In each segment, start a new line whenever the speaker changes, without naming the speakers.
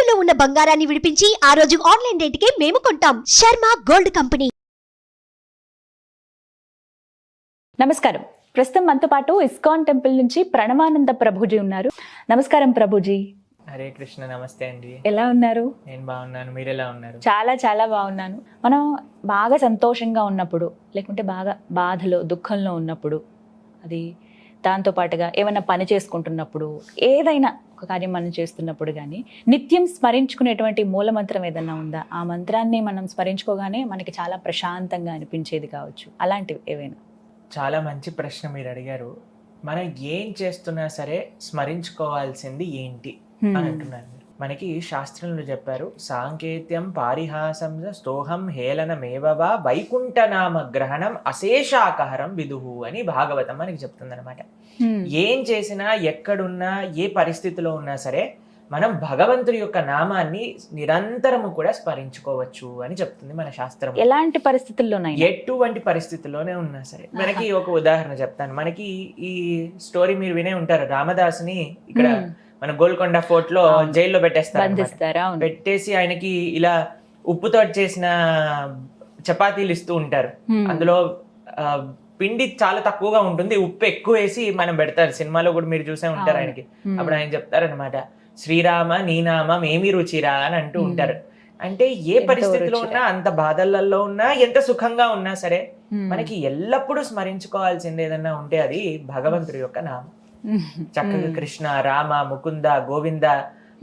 తాకట్టులో ఉన్న బంగారాన్ని విడిపించి ఆ రోజు ఆన్లైన్ రేటుకే మేము కొంటాం. Sharma gold company.
నమస్కారం. ప్రస్తుతం మనతో పాటు ఇస్కాన్ టెంపుల్ నుంచి ప్రణవానంద ప్రభుజీ ఉన్నారు. నమస్కారం ప్రభుజీ.
హరే కృష్ణ. నమస్తే అండి.
ఎలా ఉన్నారు?
నేను బాగున్నాను, మీరు ఎలా ఉన్నారు?
చాలా చాలా బాగున్నాను. మనం బాగా సంతోషంగా ఉన్నప్పుడు, లేకుంటే బాగా బాధలో దుఃఖంలో ఉన్నప్పుడు, అది దాంతో పాటుగా ఏమైనా పని చేసుకుంటున్నప్పుడు, ఏదైనా ఒక కార్యం మనం చేస్తున్నప్పుడు కానీ నిత్యం స్మరించుకునేటువంటి మూలమంత్రం ఏదైనా ఉందా? ఆ మంత్రాన్ని మనం స్మరించుకోగానే మనకి చాలా ప్రశాంతంగా అనిపించేది కావచ్చు, అలాంటివి ఏవైనా?
చాలా మంచి ప్రశ్న మీరు అడిగారు. మనం ఏం చేస్తున్నా సరే స్మరించుకోవాల్సింది ఏంటి అని అంటున్నారు. మనకి శాస్త్రంలో చెప్పారు, సాంకేత్యం పారిహాసం స్తోహం హేళనమేవవా వైకుంఠనామ గ్రహణం అశేషాకహరం విదుహు అని భాగవతం మనకి చెప్తుంది అనమాట. ఏం చేసినా, ఎక్కడున్నా, ఏ పరిస్థితిలో ఉన్నా సరే మనం భగవంతుడి యొక్క నామాన్ని నిరంతరము కూడా స్మరించుకోవచ్చు అని చెప్తుంది మన శాస్త్రం.
ఎలాంటి పరిస్థితుల్లోనైనా,
ఎటువంటి పరిస్థితుల్లోనే ఉన్నా సరే. మనకి ఒక ఉదాహరణ చెప్తాను. మనకి ఈ స్టోరీ మీరు వినే ఉంటారు. రామదాసుని ఇక్కడ మన గోల్కొండ ఫోర్ట్ లో జైల్లో పెట్టేస్తారు. పెట్టేసి ఆయనకి ఇలా ఉప్పుతో చేసిన చపాతీలు ఇస్తూ ఉంటారు. అందులో పిండి చాలా తక్కువగా ఉంటుంది, ఉప్పు ఎక్కువ వేసి మనం పెడతారు. సినిమాలో కూడా మీరు చూసే ఉంటారు ఆయనకి. అప్పుడు ఆయన చెప్తారనమాట, శ్రీరామ నీ నామం ఏమి రుచిరా అని అంటూ ఉంటారు. అంటే ఏ పరిస్థితిలో ఉన్నా, అంత బాధలలో ఉన్నా, ఎంత సుఖంగా ఉన్నా సరే మనకి ఎల్లప్పుడూ స్మరించుకోవాల్సింది ఏదన్నా ఉంటే అది భగవంతుడి యొక్క నామం. చక్కగా కృష్ణ, రామ, ముకుంద, గోవింద.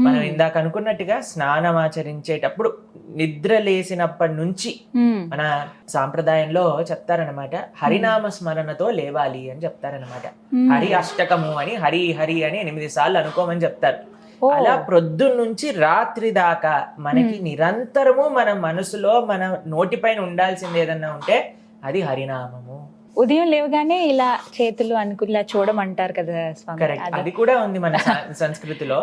మనం ఇందాక అనుకున్నట్టుగా స్నానం ఆచరించేటప్పుడు, నిద్ర లేసినప్పటి నుంచి మన సాంప్రదాయంలో చెప్తారనమాట, హరినామ స్మరణతో లేవాలి అని చెప్తారనమాట. హరి అష్టకము అని, హరి హరి అని 8 సార్లు అనుకోమని చెప్తారు. అలా ప్రొద్దున్న నుంచి రాత్రి దాకా మనకి నిరంతరము మన మనసులో, మన నోటిపైన ఉండాల్సింది ఏదన్నా ఉంటే అది హరినామము.
ఉదయం లేవగానే ఇలా చేతులు అనుకులా చూడమంటారు కదా స్వామి.
కరెక్ట్, అది కూడా ఉంది మన సంస్కృతిలో.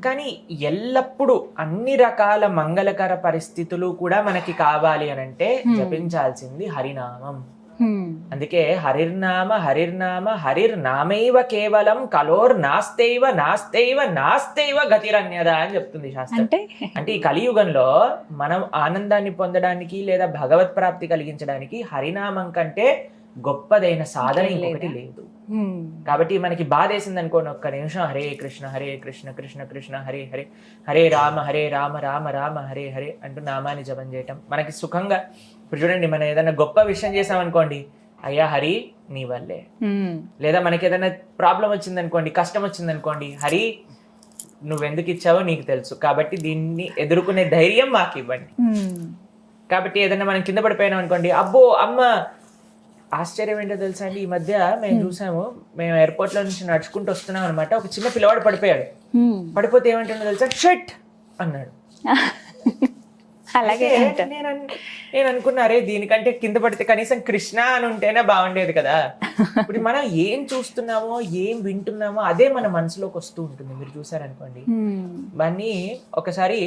కానీ ఎల్లప్పుడూ అన్ని రకాల మంగళకర పరిస్థితులు కూడా మనకి కావాలి అని అంటే జపించాల్సింది హరినామం. అందుకే హరిర్నామ హరిర్నామ హరిర్నామైవ కేవలం కలోర్ నాస్తైవ నాస్తైవ నాస్తైవ గతిరన్యద అని చెప్తుంది శాస్త్రం. అంటే ఈ కలియుగంలో మనం ఆనందాన్ని పొందడానికి లేదా భగవత్ ప్రాప్తి కలిగించడానికి హరినామం కంటే గొప్పదైన సాధన ఇంకొకటి లేదు. కాబట్టి మనకి బాధ వేసింది అనుకోండి, ఒక్క నిమిషం హరే కృష్ణ కృష్ణ కృష్ణ హరే హరే, హరే రామ రామ రామ హరే హరే అంటూ నామాన్ని జపం చేయటం మనకి సుఖంగా. ఇప్పుడు చూడండి, మనం ఏదైనా గొప్ప విషయం చేసామనుకోండి, అయ్యా హరి నీ వల్లే. లేదా మనకి ఏదైనా ప్రాబ్లం వచ్చిందనుకోండి, కష్టం వచ్చిందనుకోండి, హరి నువ్వెందుకు ఇచ్చావో నీకు తెలుసు, కాబట్టి దీన్ని ఎదుర్కొనే ధైర్యం మాకు ఇవ్వండి. కాబట్టి ఏదైనా మనం కింద పడిపోయినాం అనుకోండి, అబ్బో అమ్మ. ఆశ్చర్యం ఏంటో తెలుసా అండి, ఈ మధ్య మేము చూసాము, మేము ఎయిర్పోర్ట్ లో నుంచి నడుచుకుంటూ వస్తున్నాం అనమాట. ఒక చిన్న పిల్లవాడు పడిపోయాడు. పడిపోతే ఏమంటుండో తెలుసా, షట్ అన్నాడు.
అలాగే
నేను అనుకున్నారే, దీనికంటే కింద పడితే కనీసం కృష్ణ అని ఉంటేనే బాగుండేది కదా. ఇప్పుడు మనం ఏం చూస్తున్నామో, ఏం వింటున్నామో అదే మన మనసులోకి వస్తూ ఉంటుంది. మీరు చూసారనుకోండి, దాన్ని ఒకసారి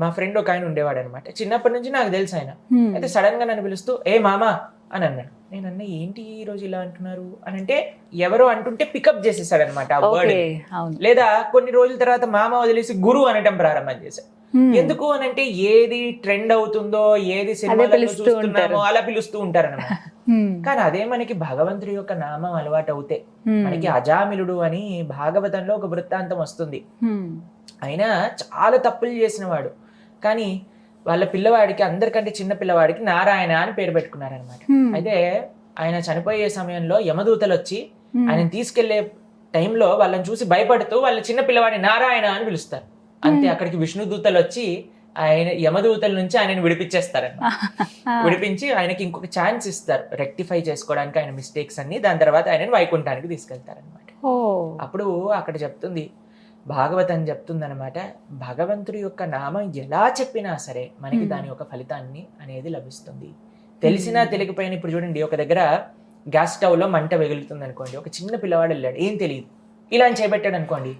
మా ఫ్రెండ్ ఒక ఆయన ఉండేవాడు అనమాట. చిన్నప్పటి నుంచి నాకు తెలుసు ఆయన. అయితే సడన్ గా నన్ను పిలుస్తూ ఏ మామా అని అన్నాడు. నేను అన్న ఏంటి ఈ రోజు ఇలా అంటున్నారు అని అంటే, ఎవరో అంటుంటే పికప్ చేసేసాడు అనమాట ఆ వర్డ్. లేదా కొన్ని రోజుల తర్వాత మామ వదిలేసి గురు అనటం ప్రారంభం చేశాడు. ఎందుకు అని అంటే, ఏది ట్రెండ్ అవుతుందో, ఏది సినిమాలో చూస్తున్నామో అలా పిలుస్తూ ఉంటారన్నమాట. కానీ అదే మనకి భగవంతుడి యొక్క నామం అలవాటు అవుతే, మనకి అజామిలుడు అని భాగవతంలో ఒక వృత్తాంతం వస్తుంది. ఆయన చాలా తప్పులు చేసిన వాడు, కానీ వాళ్ళ పిల్లవాడికి, అందరికంటే చిన్న పిల్లవాడికి నారాయణ అని పేరు పెట్టుకున్నారనమాట. అయితే ఆయన చనిపోయే సమయంలో యమదూతలు వచ్చి ఆయన తీసుకెళ్లే టైంలో వాళ్ళని చూసి భయపడుతూ వాళ్ళ చిన్న పిల్లవాడిని నారాయణ అని పిలుస్తారు. అంతే, అక్కడికి విష్ణు దూతలు వచ్చి ఆయన యమదూతల నుంచి ఆయనని విడిపించేస్తారన్నమాట. విడిపించి ఆయనకి ఇంకొక ఛాన్స్ ఇస్తారు రెక్టిఫై చేసుకోవడానికి ఆయన మిస్టేక్స్ అన్ని. దాని తర్వాత ఆయనని వైకుంఠానికి తీసుకెళ్తారనమాట. అప్పుడు అక్కడ చెప్తుంది, భాగవతం చెప్తుందనమాట, భగవంతుడి యొక్క నామం ఎలా చెప్పినా సరే మనకి దాని యొక్క ఫలితాన్ని అనేది లభిస్తుంది. తెలిసినా తెలియకపోయినా, ఇప్పుడు చూడండి, ఒక దగ్గర గ్యాస్ స్టవ్ లో మంట వెగులుతుంది అనుకోండి, ఒక చిన్న పిల్లవాడు వెళ్ళాడు, ఏం తెలియదు, ఇలా అని చేపెట్టాడు అనుకోండి,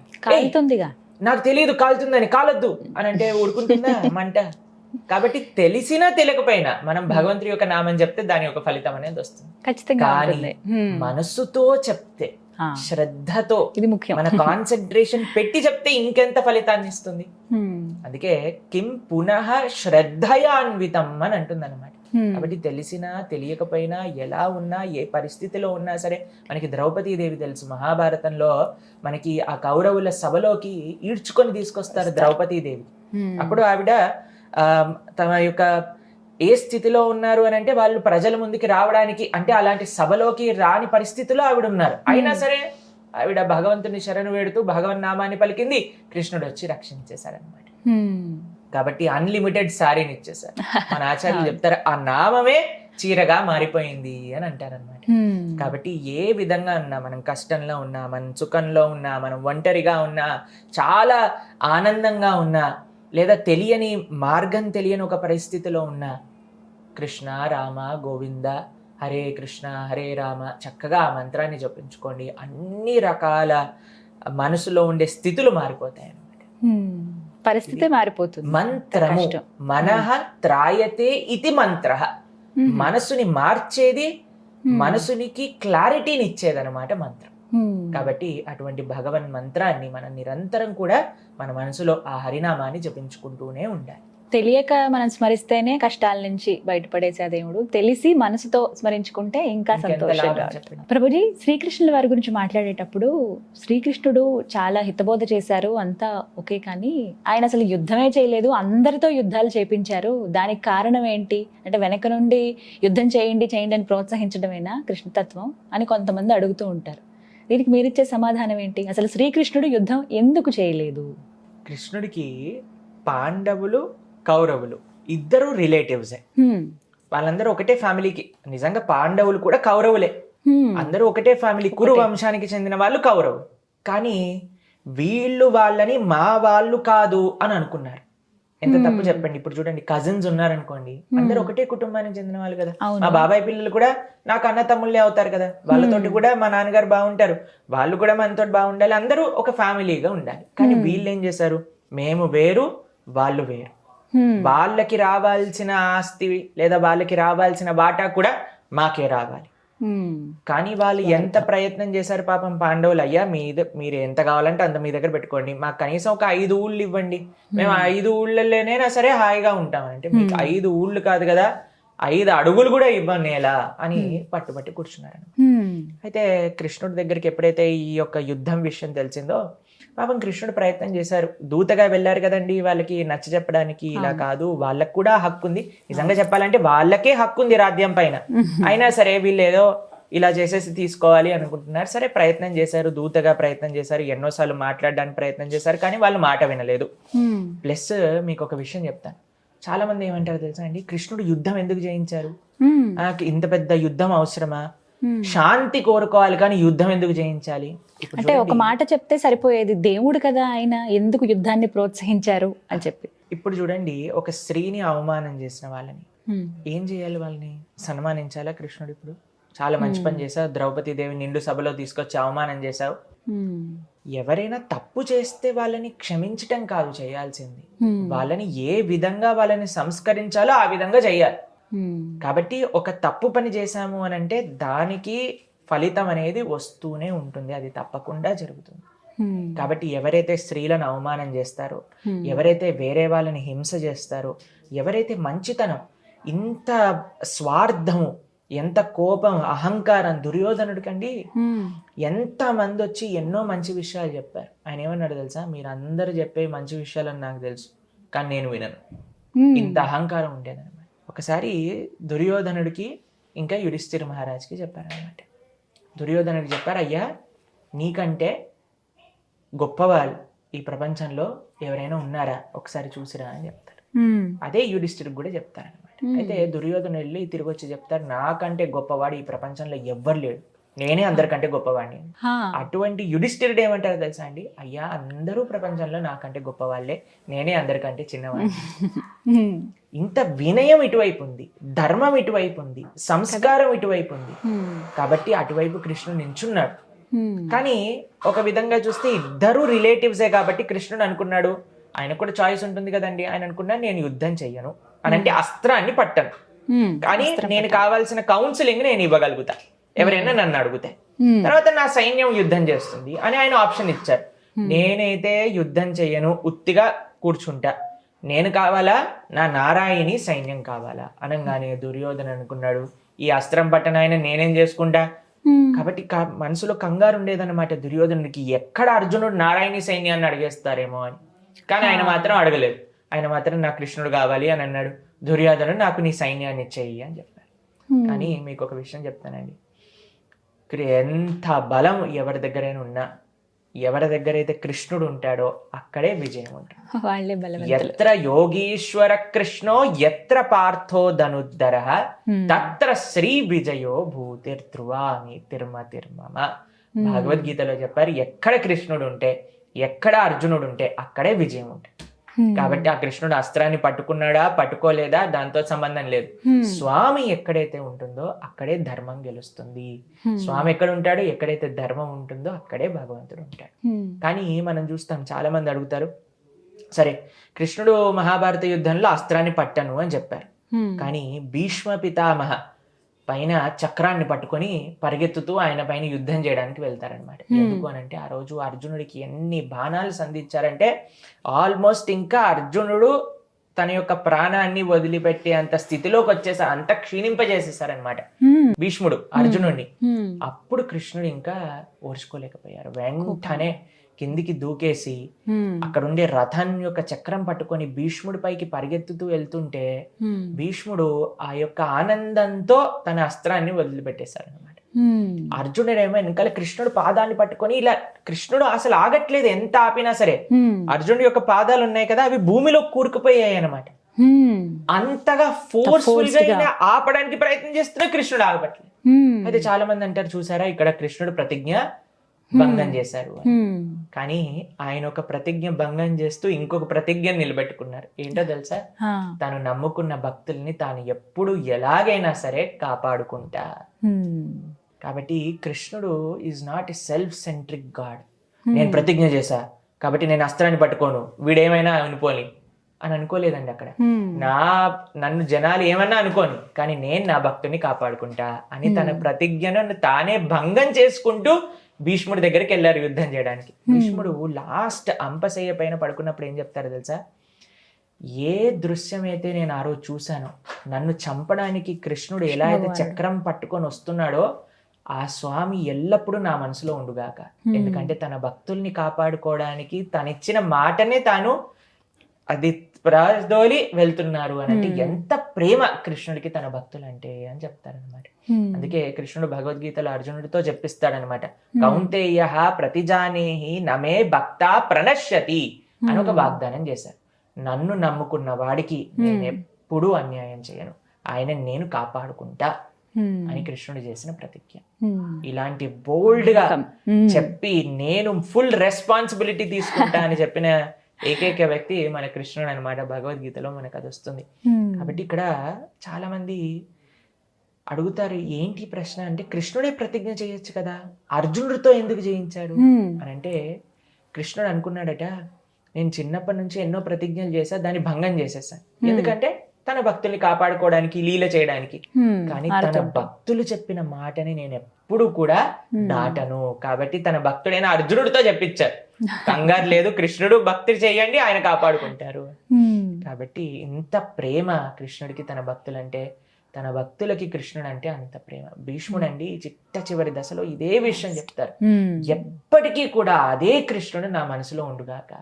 నాకు తెలియదు కాలుతుందని, కాలొద్దు అని అంటే ఊరుకుంటుందా మంట? కాబట్టి తెలిసినా తెలియకపోయినా మనం భగవంతుడి యొక్క నామం చెప్తే దాని యొక్క ఫలితం అనేది వస్తుంది. కానీ మనస్సుతో చెప్తే, శ్రద్ధతో
ఇది ముఖ్యం.
మన కాన్సన్ట్రేషన్ పెట్టి చెప్తే ఇంకెంత ఫలితాన్ని ఇస్తుంది. అందుకే కిం పునః శ్రద్ధయాన్వితం అని అంటుంది అనమాట. కాబట్టి తెలిసినా తెలియకపోయినా ఎలా ఉన్నా ఏ పరిస్థితిలో ఉన్నా సరే, మనకి ద్రౌపదీదేవి తెలుసు, మహాభారతంలో మనకి ఆ కౌరవుల సభలోకి ఈడ్చుకొని తీసుకొస్తారు ద్రౌపదీదేవి. అప్పుడు ఆవిడ తమ యొక్క ఏ స్థితిలో ఉన్నారు అని అంటే, వాళ్ళు ప్రజల ముందుకి రావడానికి అంటే అలాంటి సభలోకి రాని పరిస్థితిలో ఆవిడ ఉన్నారు. అయినా సరే ఆవిడ భగవంతుని శరణు వేడుతూ భగవన్ నామాన్ని పలికింది, కృష్ణుడు వచ్చి రక్షించేశారనమాట. కాబట్టి అన్లిమిటెడ్ సారీని ఇచ్చేసారు. మన ఆచార్యులు చెప్తారు, ఆ నామమే చీరగా మారిపోయింది అని అంటారనమాట. కాబట్టి ఏ విధంగా ఉన్నా, మనం కష్టంలో ఉన్నా, మనం సుఖంలో ఉన్నా, మనం ఒంటరిగా ఉన్నా, చాలా ఆనందంగా ఉన్నా, లేదా తెలియని మార్గం తెలియని ఒక పరిస్థితిలో ఉన్నా, కృష్ణ రామ గోవింద హరే కృష్ణ హరే రామ చక్కగా ఆ మంత్రాన్ని జపించుకోండి. అన్ని రకాల మనసులో ఉండే స్థితులు మారిపోతాయి అన్నమాట.
పరిస్థితి మారిపోతుంది.
మంత్రము మనః త్రాయతే ఇది మంత్ర. మనసుని మార్చేది, మనసునికి క్లారిటీని ఇచ్చేదన్నమాట మంత్రం. కాబట్టి అటువంటి భగవన్ మంత్రాన్ని మనం నిరంతరం కూడా మన మనసులో ఆ హరినామాన్ని జపించుకుంటూనే ఉండాలి.
తెలియక మనం స్మరిస్తేనే కష్టాల నుంచి బయటపడేసే దేవుడు, తెలిసి మనసుతో స్మరించుకుంటే ఇంకా సంతోషంగా. ప్రభుజీ, శ్రీకృష్ణుల వారి గురించి మాట్లాడేటప్పుడు శ్రీకృష్ణుడు చాలా హితబోధ చేశారు, అంతా ఓకే, కానీ ఆయన అసలు యుద్ధమే చేయలేదు, అందరితో యుద్ధాలు చేపించారు. దానికి కారణం ఏంటి అంటే, వెనక నుండి యుద్ధం చేయండి చేయండి అని ప్రోత్సహించడమేనా కృష్ణతత్వం అని కొంతమంది అడుగుతూ ఉంటారు. దీనికి మీరిచ్చే సమాధానం ఏంటి? అసలు శ్రీకృష్ణుడు యుద్ధం ఎందుకు చేయలేదు?
కృష్ణుడికి పాండవులు కౌరవులు ఇద్దరు రిలేటివ్సే. వాళ్ళందరూ ఒకటే ఫ్యామిలీకి, నిజంగా పాండవులు కూడా కౌరవులే, అందరూ ఒకటే ఫ్యామిలీ, కురు వంశానికి చెందిన వాళ్ళు కౌరవులు. కానీ వీళ్ళు వాళ్ళని మా వాళ్ళు కాదు అని అనుకున్నారు. ఎంత తప్పు చెప్పండి. ఇప్పుడు చూడండి, కజిన్స్ ఉన్నారనుకోండి, అందరూ ఒకటే కుటుంబానికి చెందిన వాళ్ళు కదా. మా బాబాయ్ పిల్లలు కూడా నాకు అన్న తమ్ముళ్ళే అవుతారు కదా, వాళ్ళతోటి కూడా మా నాన్నగారు బాగుంటారు, వాళ్ళు కూడా మనతో బాగుండాలి, అందరూ ఒక ఫ్యామిలీగా ఉండాలి. కానీ వీళ్ళు ఏం చేశారు, మేము వేరు వాళ్ళు వేరు, వాళ్ళకి రావాల్సిన ఆస్తి లేదా వాళ్ళకి రావాల్సిన వాటా కూడా మాకే రావాలి. కానీ వాళ్ళు ఎంత ప్రయత్నం చేశారు పాపం పాండవులు, అయ్యా మీరు ఎంత కావాలంటే అంత మీ దగ్గర పెట్టుకోండి, మాకు కనీసం ఒక 5 ఊళ్ళు ఇవ్వండి, మేము 5 ఊళ్ళలోనైనా సరే హాయిగా ఉంటామంటే, మీకు 5 ఊళ్ళు కాదు కదా, 5 అడుగులు కూడా ఇవ్వండి ఎలా అని పట్టుబట్టి కూర్చున్నారు. అయితే కృష్ణుడి దగ్గరికి ఎప్పుడైతే ఈ యొక్క యుద్ధం విషయం తెలిసిందో, పాపం కృష్ణుడు ప్రయత్నం చేశారు, దూతగా వెళ్ళారు కదండి వాళ్ళకి నచ్చ చెప్పడానికి, ఇలా కాదు వాళ్ళకు కూడా హక్కు ఉంది, నిజంగా చెప్పాలంటే వాళ్ళకే హక్కు ఉంది రాజ్యం పైన, అయినా సరే వీళ్ళు ఏదో ఇలా చేసేసి తీసుకోవాలి అనుకుంటున్నారు. సరే ప్రయత్నం చేశారు, దూతగా ప్రయత్నం చేశారు, ఎన్నోసార్లు మాట్లాడడానికి ప్రయత్నం చేశారు, కానీ వాళ్ళు మాట వినలేదు. ప్లస్ మీకు ఒక విషయం చెప్తాను, చాలా మంది ఏమంటారు తెలుసా అండి, కృష్ణుడు యుద్ధం ఎందుకు చేయించారు, ఇంత పెద్ద యుద్ధం అవసరమా, శాంతి కోరుకోవాలి కానీ యుద్ధం ఎందుకు చేయించాలి?
అంటే ఒక మాట చెప్తే సరిపోయేది, దేవుడు కదా ఆయన, ఎందుకు యుద్ధాన్ని ప్రోత్సహించారు అని చెప్పి.
ఇప్పుడు చూడండి, ఒక స్త్రీని అవమానం చేసిన వాళ్ళని ఏం చేయాలి, వాళ్ళని సన్మానించాలా కృష్ణుడు? ఇప్పుడు చాలా మంచి పని చేశావు, ద్రౌపదీదేవి నిండు సభలో తీసుకొచ్చి అవమానం చేశావు. ఎవరైనా తప్పు చేస్తే వాళ్ళని క్షమించటం కాదు చేయాల్సింది, వాళ్ళని ఏ విధంగా వాళ్ళని సంస్కరించాలో ఆ విధంగా చేయాలి. కాబట్టి ఒక తప్పు పని చేశాము అని అంటే దానికి ఫలితం అనేది వస్తూనే ఉంటుంది, అది తప్పకుండా జరుగుతుంది. కాబట్టి ఎవరైతే స్త్రీలను అవమానం చేస్తారో, ఎవరైతే వేరే వాళ్ళని హింస చేస్తారో, ఎవరైతే మంచితనం, ఇంత స్వార్థము, ఎంత కోపం, అహంకారం దుర్యోధనుడికండి, ఎంత మంది వచ్చి ఎన్నో మంచి విషయాలు చెప్పారు. ఆయన ఏమన్నాడు తెలుసా, మీరు అందరూ చెప్పే మంచి విషయాలని నాకు తెలుసు కానీ నేను వినను, ఇంత అహంకారం ఉండేదన్నమాట. ఒకసారి దుర్యోధనుడికి ఇంకా యుధిష్ఠిర మహారాజ్కి చెప్పారనమాట. దుర్యోధనుడికి చెప్పారు, అయ్యా నీకంటే గొప్పవాళ్ళు ఈ ప్రపంచంలో ఎవరైనా ఉన్నారా, ఒకసారి చూసిరా అని చెప్తారు. అదే యుధిష్ఠిరికి కూడా చెప్తారనమాట. అయితే దుర్యోధను వెళ్ళి తిరిగి వచ్చి చెప్తారు, నాకంటే గొప్పవాడు ఈ ప్రపంచంలో ఎవ్వరు లేడు, నేనే అందరికంటే గొప్పవాడిని. అటువంటి యుధిష్ఠిరుడు ఏమంటారు తెలుసా అండి, అయ్యా అందరూ ప్రపంచంలో నాకంటే గొప్పవాళ్లే, నేనే అందరికంటే చిన్నవాడిని. ఇంత వినయం ఇటువైపు ఉంది, ధర్మం ఇటువైపు ఉంది, సంస్కారం ఇటువైపు ఉంది. కాబట్టి అటువైపు కృష్ణుడు నించున్నాడు. కానీ ఒక విధంగా చూస్తే ఇద్దరు రిలేటివ్సే కాబట్టి కృష్ణుడు అనుకున్నాడు, ఆయన కూడా చాయిస్ ఉంటుంది కదండి, ఆయన అనుకున్నాడు నేను యుద్ధం చెయ్యను అని అంటే అస్త్రాన్ని పట్టను, కానీ నేను కావాల్సిన కౌన్సిలింగ్ నేను ఇవ్వగలుగుతా ఎవరైనా నన్ను అడిగితే. తర్వాత నా సైన్యం యుద్ధం చేస్తుంది అని ఆయన ఆప్షన్ ఇచ్చారు. నేనైతే యుద్ధం చెయ్యను, ఉత్తిగా కూర్చుంటా, నేను కావాలా, నా నారాయణి సైన్యం కావాలా అనగానే దుర్యోధన అనుకున్నాడు, ఈ అస్త్రం పట్టణ ఆయన నేనేం చేసుకుంటా. కాబట్టి మనసులో కంగారు ఉండేదన్నమాట దుర్యోధనుడికి, ఎక్కడ అర్జునుడు నారాయణి సైన్యాన్ని అడిగేస్తారేమో అని. కానీ ఆయన మాత్రం అడగలేదు. ఆయన మాత్రం నాకు కృష్ణుడు కావాలి అని అన్నాడు. దుర్యోధనుడు నాకు నీ సైన్యాన్ని ఇచ్చేయి అని చెప్పారు. కానీ మీకు ఒక విషయం చెప్తానండి, ఎంత బలం ఎవరి దగ్గరైనా ఉన్నా, ఎవరి దగ్గర అయితే కృష్ణుడు ఉంటాడో అక్కడే విజయం ఉంటుంది.
వాళ్ళే బలం.
ఎత్ర యోగీశ్వర కృష్ణో ఎత్ర పార్థో ధనుద్ధర తత్ర శ్రీ విజయో భూతిర్ధ్రువామి తిర్మమ. భగవద్గీతలో చెప్పారు, ఎక్కడ కృష్ణుడు ఉంటే, ఎక్కడ అర్జునుడు ఉంటే అక్కడే విజయం ఉంటుంది. కాబట్టి ఆ కృష్ణుడు అస్త్రాన్ని పట్టుకున్నాడా పట్టుకోలేదా దాంతో సంబంధం లేదు. స్వామి ఎక్కడైతే ఉంటుందో అక్కడే ధర్మం గెలుస్తుంది. స్వామి ఎక్కడ ఉంటాడో, ఎక్కడైతే ధర్మం ఉంటుందో అక్కడే భగవంతుడు ఉంటాడు. కానీ మనం చూస్తాం, చాలా మంది అడుగుతారు, సరే కృష్ణుడు మహాభారత యుద్ధంలో అస్త్రాన్ని పట్టను అని చెప్పారు. కానీ భీష్మ పితామహ పైన చక్రాన్ని పట్టుకొని పరిగెత్తుతూ ఆయన పైన యుద్ధం చేయడానికి వెళ్తారనమాట. ఎందుకు అనంటే ఆ రోజు అర్జునుడికి ఎన్ని బాణాలు సంధించారంటే ఆల్మోస్ట్ ఇంకా అర్జునుడు తన యొక్క ప్రాణాన్ని వదిలిపెట్టే అంత స్థితిలోకి వచ్చేసారు, అంత క్షీణింపజేసేసారనమాట భీష్ముడు అర్జునుడిని. అప్పుడు కృష్ణుడు ఇంకా ఓర్చుకోలేకపోయారు. వెంటనే కిందికి దూకేసి అక్కడ ఉండే రథం యొక్క చక్రం పట్టుకొని భీష్ముడి పైకి పరిగెత్తుతూ వెళ్తుంటే భీష్ముడు ఆ యొక్క ఆనందంతో తన అస్త్రాన్ని వదిలిపెట్టేశారు అనమాట. అర్జునుడేమో వెనకాల కృష్ణుడు పాదాన్ని పట్టుకొని ఇలా, కృష్ణుడు అసలు ఆగట్లేదు, ఎంత ఆపినా సరే. అర్జునుడి యొక్క పాదాలు ఉన్నాయి కదా, అవి భూమిలో కూరుకుపోయాయి అనమాట. అంతగా ఫోర్స్ఫుల్ గా ఆపడానికి ప్రయత్నం చేస్తున్నా కృష్ణుడు ఆగబట్టలేదు. అయితే చాలా మంది అంటారు, చూసారా ఇక్కడ కృష్ణుడు ప్రతిజ్ఞ భంగం చేశారు అని. కానీ ఆయన ఒక ప్రతిజ్ఞ భంగం చేస్తూ ఇంకొక ప్రతిజ్ఞ నిలబెట్టుకున్నారు. ఏంటో తెలుసా? తాను నమ్ముకున్న భక్తుల్ని తాను ఎప్పుడు ఎలాగైనా సరే కాపాడుకుంటా. కాబట్టి కృష్ణుడు is not a self centric God. నేను ప్రతిజ్ఞ చేశా కాబట్టి నేను అస్త్రాన్ని పట్టుకోను, వీడేమైనా అనుకోని అని అనుకోలేదండి. అక్కడ నన్ను జనాలు ఏమన్నా అనుకోని, కానీ నేను నా భక్తుని కాపాడుకుంటా అని తన ప్రతిజ్ఞను తానే భంగం చేసుకుంటూ భీష్ముడి దగ్గరికి వెళ్ళారు యుద్ధం చేయడానికి. భీష్ముడు లాస్ట్ అంపశయ్య పైన పడుకున్నప్పుడు ఏం చెప్తారో తెలుసా? ఏ దృశ్యం అయితే నేను ఆ రోజు చూశానో, నన్ను చంపడానికి కృష్ణుడు ఎలా అయితే చక్రం పట్టుకొని వస్తున్నాడో ఆ స్వామి ఎల్లప్పుడూ నా మనసులో ఉండుగాక. ఎందుకంటే తన భక్తుల్ని కాపాడుకోవడానికి తనిచ్చిన మాటనే తాను అది ప్రాదోలి వెళ్తున్నారు అని. అంటే ఎంత ప్రేమ కృష్ణుడికి తన భక్తులు అంటే అని చెప్తారనమాట. అందుకే కృష్ణుడు భగవద్గీతలో అర్జునుడితో చెప్పిస్తాడనమాట, కౌంతేయ ప్రతిజానేహి నమే భక్త ప్రణశ్యతి అని ఒక వాగ్దానం చేశారు. నన్ను నమ్ముకున్న వాడికి నేను ఎప్పుడూ అన్యాయం చేయను, ఆయన నేను కాపాడుకుంటా అని కృష్ణుడు చేసిన ప్రతిజ్ఞ. ఇలాంటి బోల్డ్ గా చెప్పి నేను ఫుల్ రెస్పాన్సిబిలిటీ తీసుకుంటా అని చెప్పిన ఏకైక వ్యక్తి మన కృష్ణుడు అనమాట. భగవద్గీతలో మనకు అది వస్తుంది. కాబట్టి ఇక్కడ చాలా మంది అడుగుతారు, ఏంటి ప్రశ్న అంటే, కృష్ణుడే ప్రతిజ్ఞ చేయొచ్చు కదా, అర్జునుడితో ఎందుకు చేయించాడు అని అంటే, కృష్ణుడు అనుకున్నాడట, నేను చిన్నప్పటి నుంచి ఎన్నో ప్రతిజ్ఞలు చేశా, దాన్ని భంగం చేసేసాను. ఎందుకంటే తన భక్తుల్ని కాపాడుకోవడానికి, లీల చేయడానికి. కానీ తన భక్తులు చెప్పిన మాటని నేను ఎప్పుడు కూడా దాటను. కాబట్టి తన భక్తుడైన అర్జునుడితో చెప్పించారు, కంగారు లేదు, కృష్ణుడు భక్తి చేయండి, ఆయన కాపాడుకుంటారు. కాబట్టి ఇంత ప్రేమ కృష్ణుడికి తన భక్తులంటే, తన భక్తులకి కృష్ణుడు అంటే అంత ప్రేమ. భీష్ముడు అండి చిట్ట చివరి దశలో ఇదే విషయం చెప్తారు, ఎప్పటికీ కూడా అదే కృష్ణుడు నా మనసులో ఉండుగాక.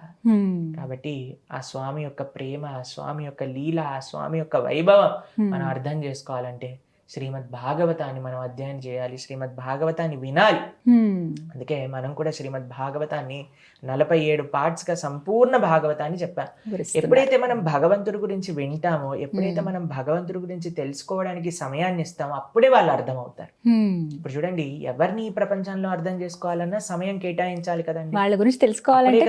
కాబట్టి ఆ స్వామి యొక్క ప్రేమ, ఆ స్వామి యొక్క లీల, ఆ స్వామి యొక్క వైభవం మనం అర్థం చేసుకోవాలంటే శ్రీమద్ భాగవతాన్ని మనం అధ్యయనం చేయాలి, శ్రీమద్ భాగవతాన్ని వినాలి. అందుకే మనం కూడా శ్రీమద్ భాగవతాన్ని 47 పార్ట్స్ గా సంపూర్ణ భాగవతాన్ని చెప్పాం. ఎప్పుడైతే మనం భగవంతుడి గురించి వింటామో, ఎప్పుడైతే మనం భగవంతుడి గురించి తెలుసుకోవడానికి సమయాన్ని ఇస్తామో, అప్పుడే వాళ్ళు అర్థం అవుతారు. ఇప్పుడు చూడండి, ఎవరిని ఈ ప్రపంచంలో అర్థం చేసుకోవాలన్నా సమయం కేటాయించాలి కదండి.
వాళ్ళ గురించి తెలుసుకోవాలంటే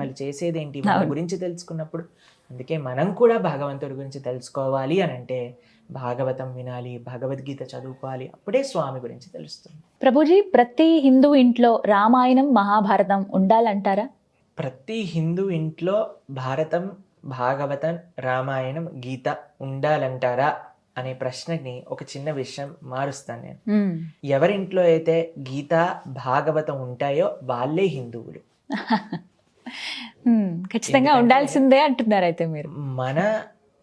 వాళ్ళు చేసేదేంటి, వాళ్ళ గురించి తెలుసుకున్నప్పుడు. అందుకే మనం కూడా భగవంతుడి గురించి తెలుసుకోవాలి అని అంటే భాగవతం వినాలి, భగవద్గీత చదువుకోవాలి, అప్పుడే స్వామి గురించి తెలుస్తుంది.
ప్రభుజీ, ప్రతి హిందూ ఇంట్లో రామాయణం, మహాభారతం ఉండాలంటారా?
ప్రతి హిందూ ఇంట్లో భారతం, భాగవతం, రామాయణం, గీత ఉండాలంటారా అనే ప్రశ్నని ఒక చిన్న విషయం మారుస్తాను నేను.
మ్మ్.
ఎవరింట్లో అయితే గీత భాగవతం ఉంటాయో వాళ్ళే హిందువులు.
ఖచ్చితంగా ఉండాల్సిందే అంటున్నారు అయితే మీరు.
మన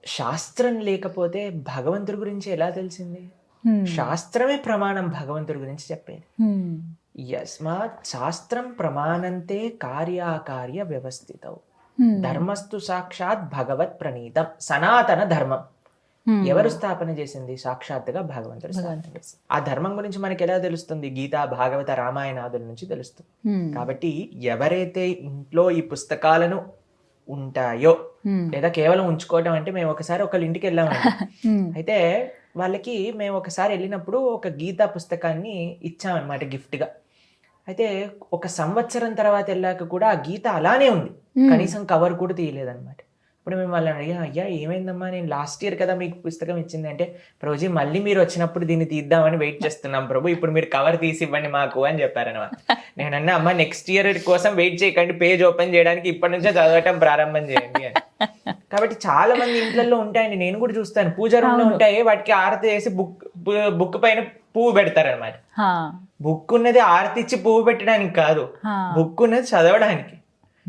శాస్త్రం లేకపోతే భగవంతుడి గురించి ఎలా తెలిసింది? శాస్త్రమే ప్రమాణం భగవంతుడి గురించి చెప్పేది. యస్మాత్ శాస్త్రం ప్రమాణంతే కార్యాకార్య వ్యవస్థితం ధర్మస్తు సాక్షాత్ భగవత్ ప్రణీతం సనాతన ధర్మం. ఎవరు స్థాపన చేసింది? సాక్షాత్తుగా భగవంతుడు స్థాపన చేసింది. ఆ ధర్మం గురించి మనకి ఎలా తెలుస్తుంది? గీత, భాగవత, రామాయణాదుల నుంచి తెలుస్తుంది. కాబట్టి ఎవరైతే ఇంట్లో ఈ పుస్తకాలను ఉంటాయో, లేదా కేవలం ఉంచుకోవటం అంటే, మేము ఒకసారి ఒకళ్ళ ఇంటికి వెళ్ళామండి. అయితే వాళ్ళకి మేము ఒకసారి వెళ్ళినప్పుడు ఒక గీతా పుస్తకాన్ని ఇచ్చామన్నమాట గిఫ్ట్ గా. అయితే ఒక సంవత్సరం తర్వాత వెళ్ళాక కూడా ఆ గీత అలానే ఉంది, కనీసం కవర్ కూడా తీయలేదన్నమాట. ఇప్పుడు మేము వాళ్ళని అడిగా, అయ్యా ఏమైందమ్మా, నేను లాస్ట్ ఇయర్ కదా మీకు పుస్తకం ఇచ్చింది అంటే, ప్రభుజీ మళ్ళీ మీరు వచ్చినప్పుడు దీన్ని తీద్దామని వెయిట్ చేస్తున్నాం ప్రభు, ఇప్పుడు మీరు కవర్ తీసి ఇవ్వండి మాకు అని చెప్పారనమాట. నేనన్నా, అమ్మ నెక్స్ట్ ఇయర్ కోసం వెయిట్ చేయకండి, పేజ్ ఓపెన్ చేయడానికి ఇప్పటి నుంచే చదవటం ప్రారంభం చేయండి అని. కాబట్టి చాలా మంది ఇంట్లలో ఉంటాయండి, నేను కూడా చూస్తాను, పూజ రూమ్ లో ఉంటాయి, వాటికి ఆరతి వేసి బుక్ పైన పువ్వు పెడతారనమాట. బుక్ ఉన్నది ఆరతి ఇచ్చి పువ్వు పెట్టడానికి కాదు, బుక్ ఉన్నది చదవడానికి.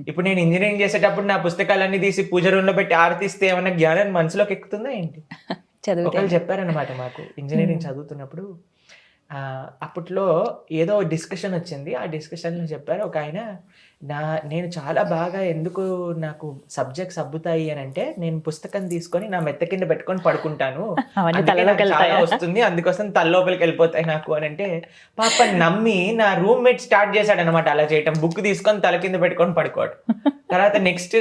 ఇప్పుడు నేను ఇంజనీరింగ్ చేసేటప్పుడు నా పుస్తకాలన్నీ తీసి పూజ రూమ్ లో పెట్టి ఆరతిస్తే ఏమన్నా జ్ఞానం మనసులోకి ఎక్కుతుందా ఏంటి? ఒకళ్ళు చెప్పారనమాట మాకు ఇంజనీరింగ్ చదువుతున్నప్పుడు. అప్పట్లో ఏదో డిస్కషన్ వచ్చింది, ఆ డిస్కషన్లో చెప్పారు ఒక ఆయన, నేను చాలా బాగా ఎందుకు నాకు సబ్జెక్ట్స్ అబ్బుతాయి అని అంటే, నేను పుస్తకం తీసుకొని నా మెత్త కింద పెట్టుకొని పడుకుంటాను, చాలా వస్తుంది, అందుకోసం తలలోపలికి వెళ్ళిపోతాయి నాకు అని అంటే, పాప నమ్మి నా రూమ్మేట్ స్టార్ట్ చేశాడు అనమాట అలా చేయటం. బుక్ తీసుకొని తల కింద పెట్టుకొని పడుకోవడం. తర్వాత నెక్స్ట్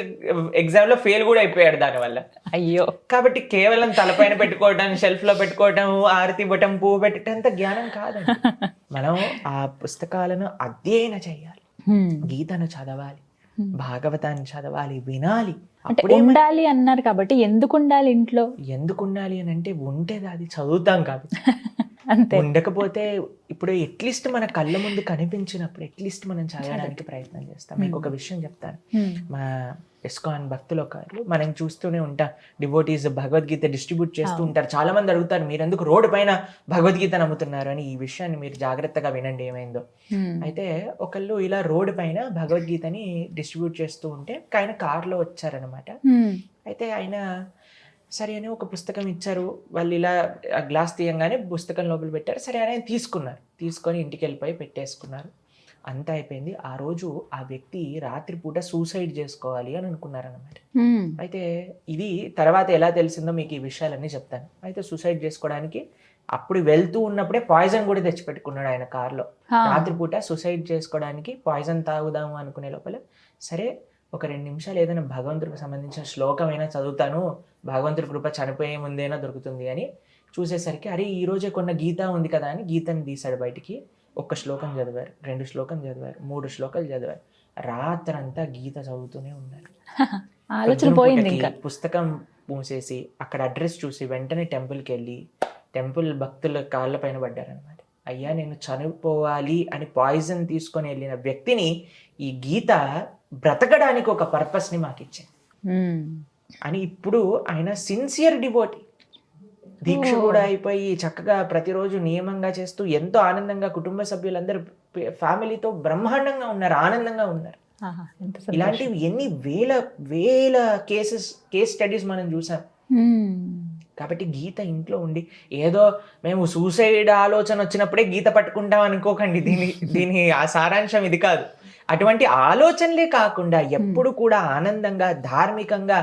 ఎగ్జామ్ లో ఫెయిల్ కూడా అయిపోయాడు దానివల్ల.
అయ్యో. కాబట్టి
కేవలం తలపైన పెట్టుకోవడం, షెల్ఫ్ లో పెట్టుకోవడం, ఆరతి బొటం పువ్వు పెట్టేంత జ్ఞానం కాదండి. మనం ఆ పుస్తకాలను అధ్యయనం చేయాలి, గీతను చదవాలి, భాగవతాన్ని చదవాలి, వినాలి.
ఉండాలి అన్నారు కాబట్టి ఎందుకు ఉండాలి ఇంట్లో?
ఎందుకు ఉండాలి అని అంటే, ఉంటే అది చదువుతాం కాబట్టి. ఉండకపోతే ఇప్పుడు అట్లీస్ట్ మన కళ్ళ ముందు కనిపించినప్పుడు అట్లీస్ట్ మనం చదవడానికి ప్రయత్నం చేస్తాం. మీకు ఒక విషయం చెప్తాను. మా ఇస్కాన్ భక్తులు ఒకరు, మనం చూస్తూనే ఉంటాం, డివోటీస్ భగవద్గీత డిస్ట్రిబ్యూట్ చేస్తూ ఉంటారు. చాలా మంది అడుగుతారు, మీరు ఎందుకు రోడ్డు పైన భగవద్గీత నమ్ముతున్నారు అని. ఈ విషయాన్ని మీరు జాగ్రత్తగా వినండి ఏమైందో. అయితే ఒకళ్ళు ఇలా రోడ్డు పైన భగవద్గీతని డిస్ట్రిబ్యూట్ చేస్తూ ఉంటే ఆయన కార్లో వచ్చారనమాట. అయితే ఆయన సరే అని ఒక పుస్తకం ఇచ్చారు, వాళ్ళు ఇలా గ్లాస్ తీయంగానే పుస్తకం లోపల పెట్టారు. సరే అని తీసుకున్నారు, తీసుకొని ఇంటికి వెళ్ళిపోయి పెట్టేసుకున్నారు. అంతా అయిపోయింది. ఆ రోజు ఆ వ్యక్తి రాత్రిపూట సూసైడ్ చేసుకోవాలి అని అనుకున్నారనమాట. అయితే ఇది తర్వాత ఎలా తెలిసిందో మీకు ఈ విషయాలన్నీ చెప్తాను. అయితే సూసైడ్ చేసుకోవడానికి అప్పుడు వెళ్తూ ఉన్నప్పుడే పాయిజన్ కూడా తెచ్చిపెట్టుకున్నాడు ఆయన కార్లో. రాత్రిపూట సూసైడ్ చేసుకోవడానికి పాయిజన్ తాగుదాము అనుకునే లోపల, సరే ఒక 2 నిమిషాలు ఏదైనా భగవంతుడికి సంబంధించిన శ్లోకమైనా చదువుతాను, భగవంతుడి కృప చనిపోయే ముందైనా దొరుకుతుంది అని చూసేసరికి, అరే ఈ రోజే కొన్న గీత ఉంది కదా అని గీతని తీశాడు బయటికి. 1 శ్లోకం చదివారు, 2 శ్లోకం చదివారు, 3 శ్లోకాలు చదివారు. రాత్రంతా గీత చదువుతూనే ఉన్నారు.
ఆలోచన పోయింది. ఇంకా
పుస్తకం మూసేసి అక్కడ అడ్రస్ చూసి వెంటనే టెంపుల్కి వెళ్ళి, టెంపుల్ భక్తుల కాళ్ళ పైన పడ్డారనమాట. అయ్యా నేను చనిపోవాలి అని పాయిజన్ తీసుకొని వెళ్ళిన వ్యక్తిని ఈ గీత బ్రతకడానికి ఒక పర్పస్ ని మాకు ఇచ్చింది అని. ఇప్పుడు ఆయన సిన్సియర్ డివోటీ, దీక్ష కూడా అయిపోయి చక్కగా ప్రతిరోజు నియమంగా చేస్తూ ఎంతో ఆనందంగా కుటుంబ సభ్యులందరూ ఫ్యామిలీతో బ్రహ్మాండంగా ఉన్నారు, ఆనందంగా ఉన్నారు. ఇలాంటివి ఎన్ని వేల కేస్ స్టడీస్ మనం చూసాం. కాబట్టి గీత ఇంట్లో ఉండి ఏదో మేము సూసైడ్ ఆలోచన వచ్చినప్పుడే గీత పట్టుకుంటాం అనుకోకండి. దీని ఆ సారాంశం ఇది కాదు. అటువంటి ఆలోచనలే కాకుండా ఎప్పుడు కూడా ఆనందంగా, ధార్మికంగా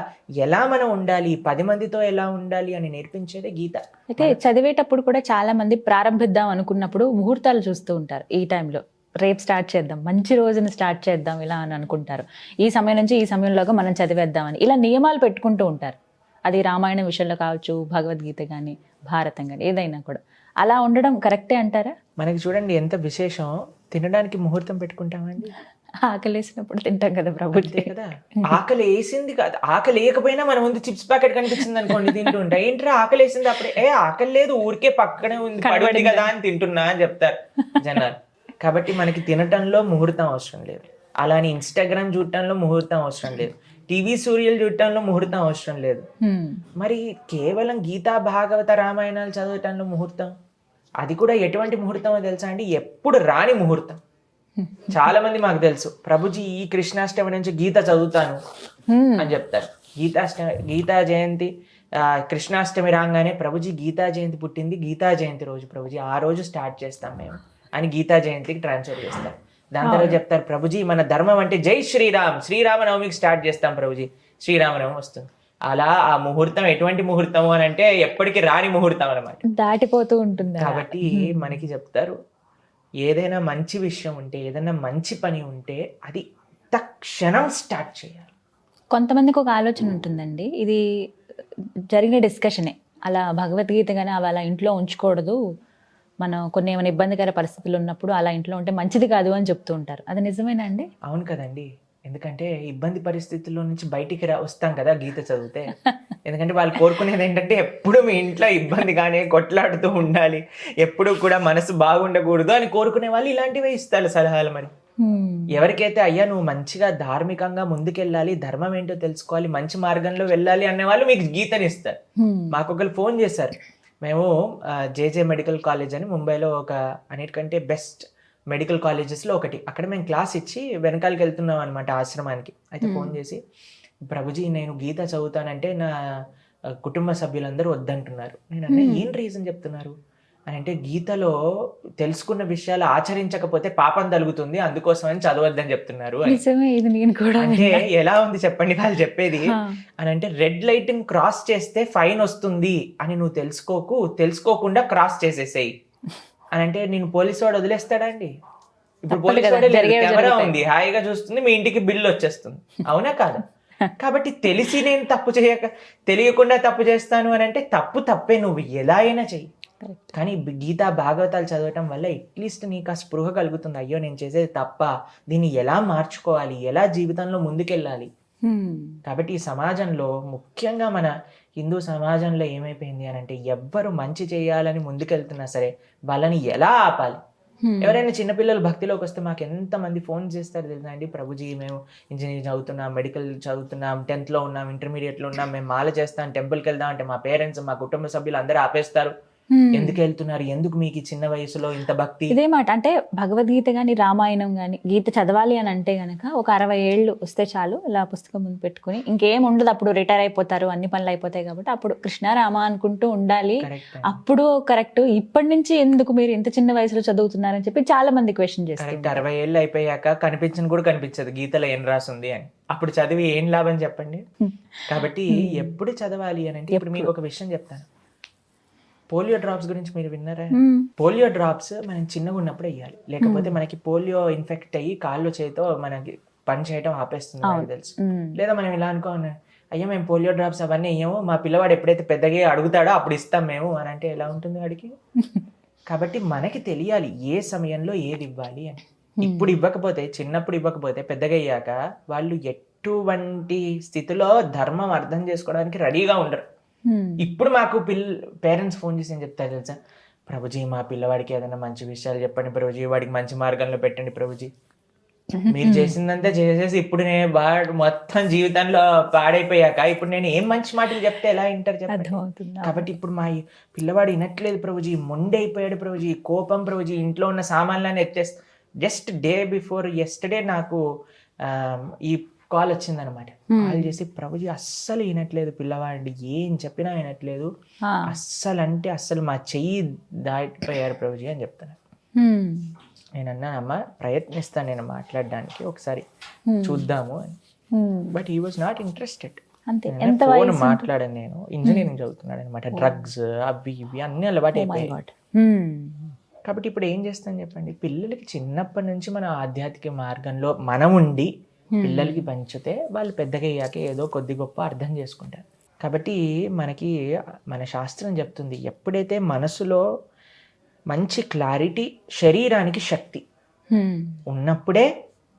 ఎలా మనం ఉండాలి, 10 మందితో ఎలా ఉండాలి అని నేర్పించేదే గీత.
అయితే చదివేటప్పుడు కూడా చాలా మంది ప్రారంభిద్దాం అనుకున్నప్పుడు ముహూర్తాలు చూస్తూ ఉంటారు. ఈ టైంలో రేపు స్టార్ట్ చేద్దాం, మంచి రోజున స్టార్ట్ చేద్దాం ఇలా అని అనుకుంటారు. ఈ సమయం నుంచి ఈ సమయంలోగా మనం చదివేద్దామని ఇలా నియమాలు పెట్టుకుంటూ ఉంటారు. అది రామాయణం విషయంలో కావచ్చు, భగవద్గీత కానీ, భారతం కానీ, ఏదైనా కూడా. అలా ఉండడం కరెక్టే అంటారా?
మనకి చూడండి ఎంత విశేషం, తినడానికి ముహూర్తం పెట్టుకుంటామండి.
ఆకలి వేసినప్పుడు తింటాం కదా ప్రభు.
కదా, ఆకలి వేసింది కాదు, ఆకలి లేకపోయినా మన ముందు చిప్స్ ప్యాకెట్ కనిపించింది అనుకోండి, తింటుంటా. ఏంట్రా ఆకలి వేసింది, అప్పుడే ఆకలి లేదు, ఊరికే పక్కనే ఉంది పడింది కదా అని తింటున్నా అని చెప్తారు జనాలు. కాబట్టి మనకి తినటంలో ముహూర్తం అవసరం లేదు, అలానే ఇన్స్టాగ్రామ్ చూడటంలో ముహూర్తం అవసరం లేదు. టీవీ సీరియల్ చూడటంలో ముహూర్తం అవసరం లేదు.
హ్మ్.
మరి కేవలం గీతా భాగవత రామాయణాలు చదవటంలో ముహూర్తం, అది కూడా ఎటువంటి ముహూర్తమో తెలుసా అండి? ఎప్పుడు రాని ముహూర్తం. చాలా మంది మాకు తెలుసు, ప్రభుజీ ఈ కృష్ణాష్టమి నుంచి గీత చదువుతాను
హ్మ్.
అని చెప్తారు. గీతా జయంతి కృష్ణాష్టమి రాగానే ప్రభుజీ గీతా జయంతి పుట్టింది గీతా జయంతి రోజు ప్రభుజీ, ఆ రోజు స్టార్ట్ చేస్తాం మేము అని గీతా జయంతికి ట్రాన్స్ఫర్ చేస్తారు. దాని తర్వాత చెప్తారు ప్రభుజీ మన ధర్మం అంటే జై శ్రీరామ్, శ్రీరామనవమికి స్టార్ట్ చేస్తాం ప్రభుజీ, శ్రీరామనవమి వస్తుంది. అలా ఆ ముహూర్తం ఎటువంటి ముహూర్తము అని అంటే ఎప్పటికీ రాని ముహూర్తం అన్నమాట.
దాటిపోతూ ఉంటుంది.
కాబట్టి మనకి చెప్తారు, ఏదైనా మంచి విషయం ఉంటే, ఏదైనా మంచి పని ఉంటే అది తక్షణం స్టార్ట్ చేయాలి.
కొంతమందికి ఒక ఆలోచన ఉంటుందండి, ఇది జరిగిన డిస్కషనే, అలా భగవద్గీత కానీ అవి అలా ఇంట్లో ఉంచకూడదు, మనం కొన్ని ఏమైనా ఇబ్బందికర పరిస్థితులు ఉన్నప్పుడు అలా ఇంట్లో ఉంటే మంచిది కాదు అని చెప్తూ ఉంటారు. అది నిజమేనా అండి?
అవును కదండి, ఎందుకంటే ఇబ్బంది పరిస్థితుల్లో నుంచి బయటికి వస్తాం కదా గీత చదివితే. ఎందుకంటే వాళ్ళు కోరుకునేది ఏంటంటే ఎప్పుడు మీ ఇంట్లో ఇబ్బందిగానే కొట్లాడుతూ ఉండాలి, ఎప్పుడు కూడా మనసు బాగుండకూడదు అని కోరుకునే వాళ్ళు ఇలాంటివే ఇస్తారు సలహాలు. మరి ఎవరికైతే అయ్యా నువ్వు మంచిగా ధార్మికంగా ముందుకెళ్ళాలి, ధర్మం ఏంటో తెలుసుకోవాలి, మంచి మార్గంలో వెళ్ళాలి అనే వాళ్ళు మీకు గీతని ఇస్తారు. మాకు ఒకరు ఫోన్ చేశారు, మేము జేజే మెడికల్ కాలేజ్ అని ముంబైలో ఒక అన్నిటికంటే బెస్ట్ మెడికల్ కాలేజెస్లో ఒకటి, అక్కడ మేము క్లాస్ ఇచ్చి వెనకాలకి వెళ్తున్నాం అనమాట ఆశ్రమానికి. అయితే ఫోన్ చేసి ప్రభుజీ నేను గీత చదువుతానంటే నా కుటుంబ సభ్యులందరూ వద్దంటున్నారు. నేను అన్నా ఏం రీజన్ చెప్తున్నారు అని అంటే, గీతలో తెలుసుకున్న విషయాలు ఆచరించకపోతే పాపం తగులుతుంది, అందుకోసం అని చదవద్దని చెప్తున్నారు. అంటే ఎలా ఉంది చెప్పండి వాళ్ళు చెప్పేది అని అంటే, రెడ్ లైట్ క్రాస్ చేస్తే ఫైన్ వస్తుంది అని నువ్వు తెలుసుకోకుండా క్రాస్ చేసేసేయి అని అంటే, నేను పోలీసు వాడు వదిలేస్తాడా అండి? ఇప్పుడు పోలీసు వాడు కెమెరా ఉంది, హాయిగా చూస్తుంది, మీ ఇంటికి బిల్లు వచ్చేస్తుంది, అవునా కాదా? కాబట్టి తెలిసి నేను తెలియకుండా తప్పు చేస్తాను అని అంటే తప్పే, నువ్వు ఎలా అయినా చెయ్యి. కానీ గీతా భాగవతాలు చదవటం వల్ల అట్లీస్ట్ నీకు ఆ స్పృహ కలుగుతుంది, అయ్యో నేను చేసేది తప్ప, దీన్ని ఎలా మార్చుకోవాలి, ఎలా జీవితంలో ముందుకెళ్ళాలి. కాబట్టి ఈ సమాజంలో ముఖ్యంగా మన హిందూ సమాజంలో ఏమైపోయింది అని అంటే, ఎవ్వరు మంచి చేయాలని ముందుకెళ్తున్నా సరే వాళ్ళని ఎలా ఆపాలి. ఎవరైనా చిన్నపిల్లలు భక్తిలోకి వస్తే మాకు ఎంతమంది ఫోన్ చేస్తారు తెలుసా అండి, ప్రభుజీ మేము ఇంజనీరింగ్ చదువుతున్నాం, మెడికల్ చదువుతున్నాం, 10th లో ఉన్నాం, ఇంటర్మీడియట్లో ఉన్నాం, మేము మాల చేస్తాం, టెంపుల్కి వెళ్దాం అంటే మా పేరెంట్స్ మా కుటుంబ సభ్యులు అందరూ ఆపేస్తారు. ఎందుకు వెళ్తున్నారు, ఎందుకు మీకు చిన్న వయసులో ఇంత భక్తి?
ఇదే మాట అంటే భగవద్గీత గాని రామాయణం గాని గీత చదవాలి అని అంటే గనక ఒక 60 ఏళ్ళు వస్తే చాలు, ఇలా పుస్తకం ముందు పెట్టుకుని ఇంకేం ఉండదు, అప్పుడు రిటైర్ అయిపోతారు, అన్ని పనులు అయిపోతాయి కాబట్టి అప్పుడు కృష్ణారామ అనుకుంటూ ఉండాలి, అప్పుడు కరెక్ట్. ఇప్పటి నుంచి ఎందుకు మీరు ఇంత చిన్న వయసులో చదువుతున్నారని చెప్పి చాలా మంది క్వశ్చన్ చేస్తారు.
60 ఏళ్ళు అయిపోయాక కనిపించని కూడా కనిపించదు గీతలో ఏం రాసింది అని, అప్పుడు చదివి ఏం లాభం చెప్పండి. కాబట్టి ఎప్పుడు చదవాలి అని అంటే, ఇప్పుడు మీకు ఒక విషయం చెప్తాను, పోలియో డ్రాప్స్ గురించి మీరు విన్నారా? పోలియో డ్రాప్స్ మనం చిన్నగా ఉన్నప్పుడు వేయాలి, లేకపోతే మనకి పోలియో ఇన్ఫెక్ట్ అయ్యి కాళ్ళు చేతో మనకి పని చేయడం ఆపేస్తుంది నాకు తెలుసు. లేదా మనం ఇలా అనుకోను, అయ్యో మేము పోలియో డ్రాప్స్ అవన్నీ వేయము, మా పిల్లవాడు ఎప్పుడైతే పెద్దగా అడుగుతాడో అప్పుడు ఇస్తాం మేము అని అంటే ఎలా ఉంటుంది వాడికి? కాబట్టి మనకి తెలియాలి ఏ సమయంలో ఏది ఇవ్వాలి అని. ఇప్పుడు ఇవ్వకపోతే, చిన్నప్పుడు ఇవ్వకపోతే పెద్దగా అయ్యాక వాళ్ళు ఎటువంటి స్థితిలో ధర్మం అర్థం చేసుకోవడానికి రెడీగా ఉండరు. ఇప్పుడు మాకు పేరెంట్స్ ఫోన్ చేసి ఏం చెప్తారు తెలుసా, ప్రభుజీ మా పిల్లవాడికి ఏదైనా మంచి విషయాలు చెప్పండి ప్రభుజీ, వాడికి మంచి మార్గంలో పెట్టండి ప్రభుజీ. మీరు చేసిందంతా చేసేసి ఇప్పుడు నేను మొత్తం జీవితంలో పాడైపోయాక ఇప్పుడు నేను ఏం మంచి మాటలు చెప్తే ఎలా వింటారు చెప్పండి? కాబట్టి ఇప్పుడు మా పిల్లవాడు వినట్లేదు ప్రభుజీ, మొండైపోయాడు ప్రభుజీ, కోపం ప్రభుజీ, ఇంట్లో ఉన్న సామాన్లన్నీ ఎత్తేస్తా. జస్ట్ డే బిఫోర్ ఎస్టర్డే నాకు ఈ కాల్ వచ్చిందనమాట. కాల్ చేసి ప్రభుజీ అస్సలు వినట్లేదు పిల్లవాడి, ఏం చెప్పినా వినట్లేదు, అస్సలు మా చెయ్యి దాటిపోయారు ప్రభుజీ అని చెప్తాను. నేను అన్నానమ్మా ప్రయత్నిస్తాను నేను మాట్లాడడానికి, ఒకసారి చూద్దాము అని. But he was not interested. Phone మాట్లాడాను, నేను ఇంజనీరింగ్ చదువుతున్నాడు అనమాట, డ్రగ్స్ అవి ఇవి అన్ని అలవాటు అయిపోయాయి. కాబట్టి ఇప్పుడు ఏం చేస్తాను చెప్పండి, పిల్లలకి చిన్నప్పటి నుంచి మన ఆధ్యాత్మిక మార్గంలో మనం ఉండి పిల్లలకి పంచితే వాళ్ళు పెద్దగా అయ్యాక ఏదో కొద్ది గొప్ప అర్థం చేసుకుంటారు. కాబట్టి మనకి మన శాస్త్రం చెప్తుంది, ఎప్పుడైతే మనసులో మంచి క్లారిటీ, శరీరానికి శక్తి ఉన్నప్పుడే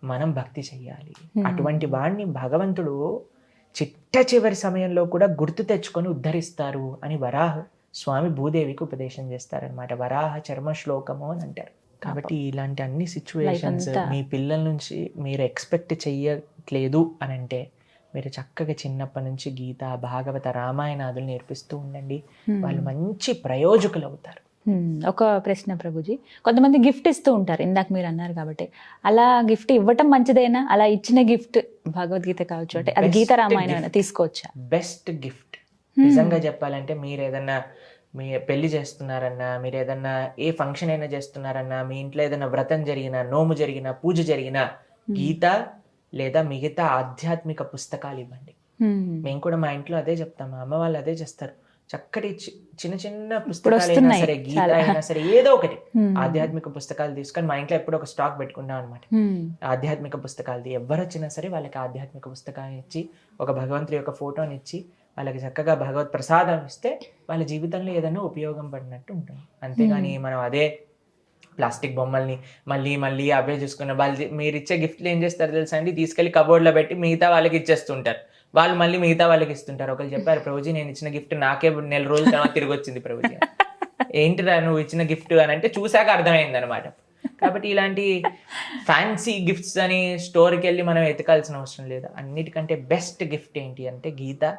మనం భక్తి చెయ్యాలి. అటువంటి వాడిని భగవంతుడు చిట్ట చివరి సమయంలో కూడా గుర్తు తెచ్చుకొని ఉద్ధరిస్తారు అని వరాహ స్వామి భూదేవికి ఉపదేశం చేస్తారనమాట. వరాహ చర్మ శ్లోకము అని అంటారు. కాబట్టి ఇలాంటి అన్ని సిచ్యువేషన్స్ మీ పిల్లల నుంచి మీరు ఎక్స్పెక్ట్ చెయ్యట్లేదు అని అంటే మీరు చక్కగా చిన్నప్పటి నుంచి గీత, భాగవత, రామాయణాదులు నేర్పిస్తూ ఉండండి. వాళ్ళు మంచి ప్రయోజకులు అవుతారు.
ఒక ప్రశ్న ప్రభుజీ, కొంతమంది గిఫ్ట్ ఇస్తూ ఉంటారు, ఇందాక మీరు అన్నారు కాబట్టి, అలా గిఫ్ట్ ఇవ్వటం మంచిదేనా? అలా ఇచ్చిన గిఫ్ట్ భగవద్గీత కావచ్చు, అంటే అది గీత రామాయణం తీసుకోవచ్చా?
బెస్ట్ గిఫ్ట్ నిజంగా చెప్పాలంటే, మీరు ఏదన్నా మీ పెళ్లి చేస్తున్నారన్నా, మీరు ఏదన్నా ఏ ఫంక్షన్ అయినా చేస్తున్నారన్నా, మీ ఇంట్లో ఏదైనా వ్రతం జరిగినా, నోము జరిగినా, పూజ జరిగినా, గీత లేదా మిగతా ఆధ్యాత్మిక పుస్తకాలు ఇవ్వండి. మేము కూడా మా ఇంట్లో అదే చెప్తాం, మా అమ్మ వాళ్ళు అదే చేస్తారు. చక్కటి చిన్న చిన్న పుస్తకాలు అయినా సరే, గీత అయినా సరే, ఏదో ఒకటి ఆధ్యాత్మిక పుస్తకాలు తీసుకొని మా ఇంట్లో ఎప్పుడు ఒక స్టాక్ పెట్టుకుంటాం అనమాట. ఆధ్యాత్మిక పుస్తకాలది ఎవరు వచ్చినా సరే వాళ్ళకి ఆధ్యాత్మిక పుస్తకాన్ని ఇచ్చి, ఒక భగవంతుడి యొక్క ఫోటోని ఇచ్చి, వాళ్ళకి చక్కగా భగవత్ ప్రసాదం ఇస్తే వాళ్ళ జీవితంలో ఏదైనా ఉపయోగం పడినట్టు ఉంటుంది. అంతేగాని మనం అదే ప్లాస్టిక్ బొమ్మల్ని మళ్ళీ మళ్ళీ అవే చూసుకున్న వాళ్ళు, మీరు ఇచ్చే గిఫ్ట్లు ఏం చేస్తారు తెలుసా అండి, తీసుకెళ్లి కబోర్డ్లో పెట్టి మిగతా వాళ్ళకి ఇచ్చేస్తుంటారు. వాళ్ళు మళ్ళీ మిగతా వాళ్ళకి ఇస్తుంటారు. ఒకరు చెప్పారు, ప్రభుజీ నేను ఇచ్చిన గిఫ్ట్ నాకే నెల రోజుల తర్వాత తిరిగి వచ్చింది ప్రభుజీ. ఏంటిరా నువ్వు ఇచ్చిన గిఫ్ట్ అని అంటే చూశాక అర్థమైంది అనమాట. కాబట్టి ఇలాంటి ఫ్యాన్సీ గిఫ్ట్స్ అని స్టోర్కి వెళ్ళి మనం ఎతకాల్సిన అవసరం లేదు. అన్నిటికంటే బెస్ట్ గిఫ్ట్ ఏంటి అంటే గీత,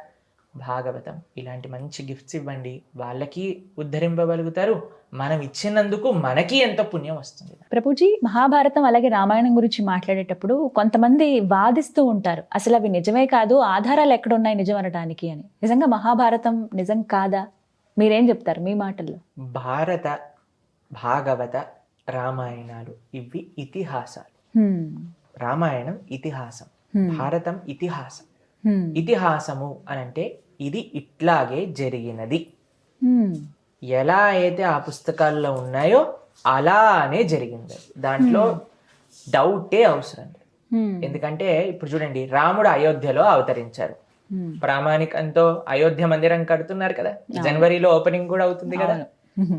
భాగవతం, ఇలాంటి మంచి గిఫ్ట్స్ ఇవ్వండి. వాళ్ళకి ఉద్ధరింపగలుగుతారు, మనం ఇచ్చినందుకు మనకి ఎంత పుణ్యం వస్తుంది.
ప్రభుజీ, మహాభారతం అలాగే రామాయణం గురించి మాట్లాడేటప్పుడు కొంతమంది వాదిస్తూ ఉంటారు, అసలు అవి నిజమే కాదు, ఆధారాలు ఎక్కడున్నాయి నిజం అనడానికి అని. నిజంగా మహాభారతం నిజం కాదా? మీరేం చెప్తారు మీ మాటల్లో?
భారత, భాగవత, రామాయణాలు ఇవి ఇతిహాసాలు. రామాయణం ఇతిహాసం, భారతం ఇతిహాసం. ఇతిహాసము అని అంటే ఇది ఇట్లాగే జరిగినది, ఎలా అయితే ఆ పుస్తకాల్లో ఉన్నాయో అలానే జరిగింది. దాంట్లో డౌటే అవసరం లేదు. ఎందుకంటే ఇప్పుడు చూడండి, రాముడు అయోధ్యలో అవతరించారు. ప్రామాణికంతో అయోధ్య మందిరం కడుతున్నారు కదా, జనవరిలో ఓపెనింగ్ కూడా అవుతుంది కదా.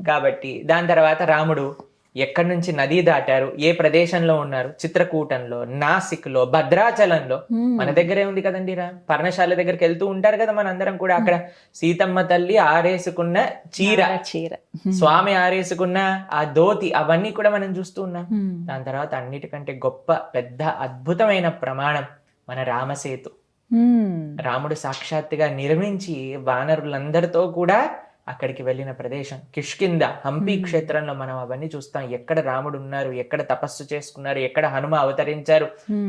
కాబట్టి దాని తర్వాత రాముడు ఎక్కడి నుంచి నది దాటారు, ఏ ప్రదేశంలో ఉన్నారు, చిత్రకూటంలో, నాసిక్లో, భద్రాచలంలో, మన దగ్గరే ఉంది కదండి. పర్ణశాల దగ్గరికి వెళ్తూ ఉంటారు కదా మనందరం కూడా. అక్కడ సీతమ్మ తల్లి ఆరేసుకున్న చీర, స్వామి ఆరేసుకున్న ఆ ధోతి, అవన్నీ కూడా మనం చూస్తూ ఉన్నాం. దాని తర్వాత అన్నిటికంటే గొప్ప పెద్ద అద్భుతమైన ప్రమాణం మన రామసేతు. రాముడు సాక్షాత్తుగా నిర్మించి వానరులందరితో కూడా అక్కడికి వెళ్ళిన ప్రదేశం కిష్కింద, హంపి క్షేత్రంలో మనం అవన్నీ చూస్తాం. ఎక్కడ రాముడు ఉన్నారు, ఎక్కడ తపస్సు చేసుకున్నారు, ఎక్కడ హనుమ అవతరించారు,